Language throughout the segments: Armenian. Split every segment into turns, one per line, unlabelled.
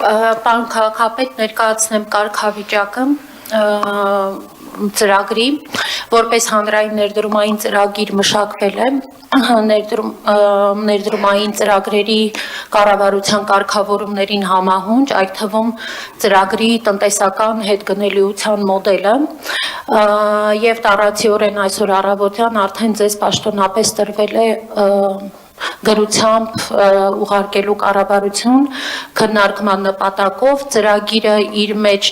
Պարոն քաղաքապետ, ներկայացնեմ կարգավիճակը ծրագրի, որպես հանրային ներդրումային ծրագիր մշակվել է ներդրումային ծրագրերի կառավարության կարգավորումներին համահունչ, այդ թվում ծրագրի տնտեսական հետգնելիության մոդելը, եւ տառացիորեն այսօր առավոտյան արդեն ձեզ պաշտոնապես տրվել է գրությամբ ուղարկելու կառավարություն քննարկման նպատակով ծրագիրը իր մեջ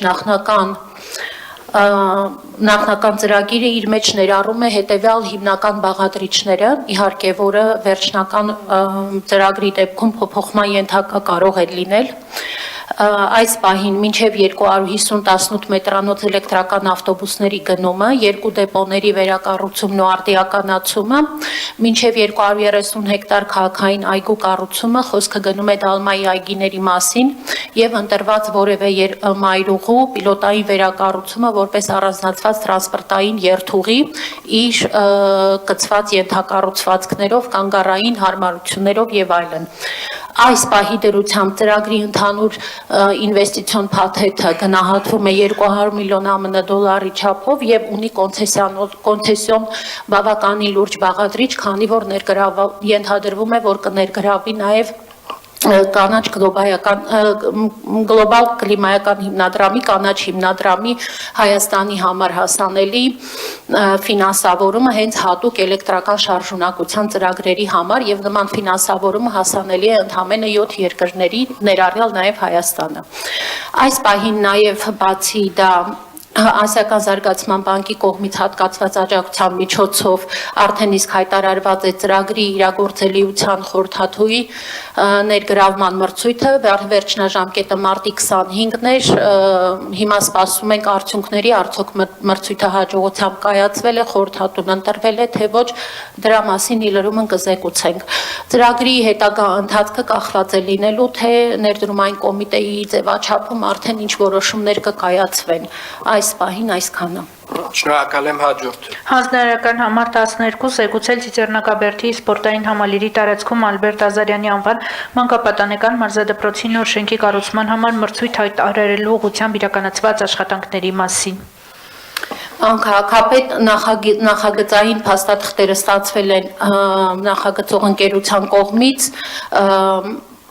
նախնական ծրագիրը իր մեջ ներառում է հետևյալ հիմնական բաղադրիչները, իհարկե, որը վերջնական ծրագրի դեպքում փոփոխման ենթակա կարող է լինել։ Այս պահին մինչև 250-18 մետրանոց էլեկտրական ավտոբուսների գնումը, 2 դեպոների վերակառուցումն ու արդիականացումը, մինչև 230 հեկտար քաղաքային այգու կառուցումը, խոսքը գնում է Դալմայի այգիների մասին, եւ ընտրված որևէ մայրուղու պիլոտային վերակառուցումը որպես առանձնացված տրանսպորտային երթուղի իր կցված ենթակառուցվածքներով, կանգառային հարմարություններով եւ այլն։ Այս պահի դրությամբ ծրագրի ընդհանուր ինվեստիցիոն փաթեթը գնահատվում է 200 միլիոն ԱՄՆ դոլարի չափով եւ ունի կոնցեսիոն բավականին լուրջ բաղադրիչ, քանի որ ենթադրվում է, որ կներգրավի նաեւ կանաչ գլոբալ կլիմայական հիմնադրամի, կանաչ հիմնադրամի Հայաստանի համար հասանելի ֆինանսավորումը հենց հատուկ էլեկտրական շարժունակության ծրագրերի համար եւ նման ֆինանսավորումը հասանելի է ընդամենը 7 երկրների, ներառյալ նաեւ Հայաստանը։ Այս պահին նաեւ բացի դա Ասիական զարգացման բանկի կողմից հատկացված աջակցության միջոցով արդեն իսկ հայտարարված է ծրագրի իրագործելիության խորհրդատուի ներգրավման մրցույթը, վերջնաժամկետը մարտի 25-ն էր, հիմա սպասում ենք արդյունքների, արդյոք մրցույթը հաջողությամբ կայացվել է, խորհրդատուն ընտրվել է, թե ոչ, դրա մասին իլրումն կզեկուցենք։ Ծրագրի հետագա ընթացքը կախված է լինելու, թե ներդրումային կոմիտեի ձևաչափում արդեն ինչ որոշումներ կկայացվեն։ Այս պահին այսքանը։
Շնորհակալ եմ, հաջորդ։
Հանձնարարական համար 12 զեկուցել Ծիծեռնակաբերդի սպորտային համալիրի տարածքում Ալբերտ Ազարյանի անվան մանկապատանեկան մարզադպրոցի նոր շենքի կառուցման համար մրցույթ հայտարարելու ուղղությամբ իրականացված աշխատանքների մասին։
Քաղաքապետ, նախագծային փաստաթղթերը ստացվել են նախագծող ընկերության կողմից,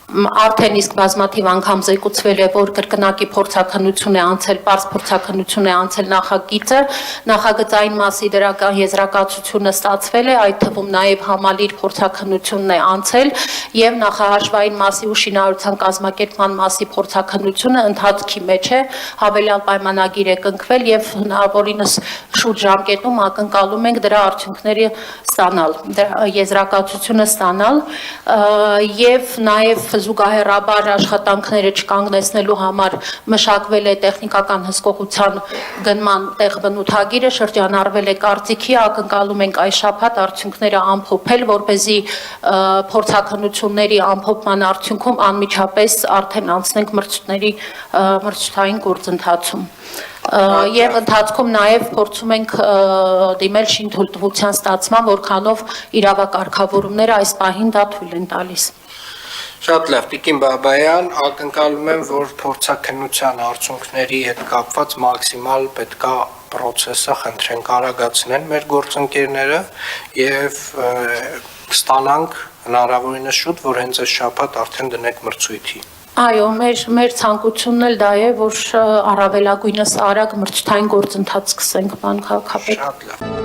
արդեն իսկ բազմաթիվ անգամ զեկուցվել է, որ կրկնակի փորձաքննություն է անցել, պարզ փորձաքննություն է անցել նախագիծը, նախագծային մասի դրական եզրակացությունը ստացվել է, այդ թվում նաև համալիր փորձաքննությունն է անցել եւ նախահաշվային մասի ու շինարարության կազմակերպման մասի փորձաքննությունը ընթացքի մեջ է, հավելյալ պայմանագիր է կնքվել եւ հնարավորինս շուրջ ժամկետում ակնկալում ենք դրա արդյունքները ստանալ, եզրակացությունը ստանալ եւ նաեւ զուգահեռաբար աշխատանքները չկանգնեցնելու համար մշակվել է տեխնիկական հսկողության գնման տեղ բնութագիրը, շրջանառվել է կարծիքի, ակնկալում ենք այս շաբաթ արդյունքները ամփոփել, որպեսզի փորձաքննությունների ամփոփման արդյունքում անմիջապես արդեն անցնենք մրցութային գործընթացում։ Եվ ընթացքում նաև փորձում ենք դիմել շինթույլտվության ստացման, որքանով իրավակարգավորումները այս պահին դա թույլ են տալիս։
Շատ լավ, Տիկին Բաբայան, ակնկալում եմ, որ փորձաքննության արդյունքների հետ կապված մաքսիմալ պետքա պրոցեսը խնդրենք արագացնեն մեր գործընկերները եւ կստանանք հնարավորինս շուտ, որ հենց այս շաբաթ արդեն դնենք մրցույթի։
Այո, մեր ցանկությունն էլ դա է, որ առավելագույնս արագ մրցութային գործընթաց սկսենք, պարոն քաղաքապետ։
Շատ լավ։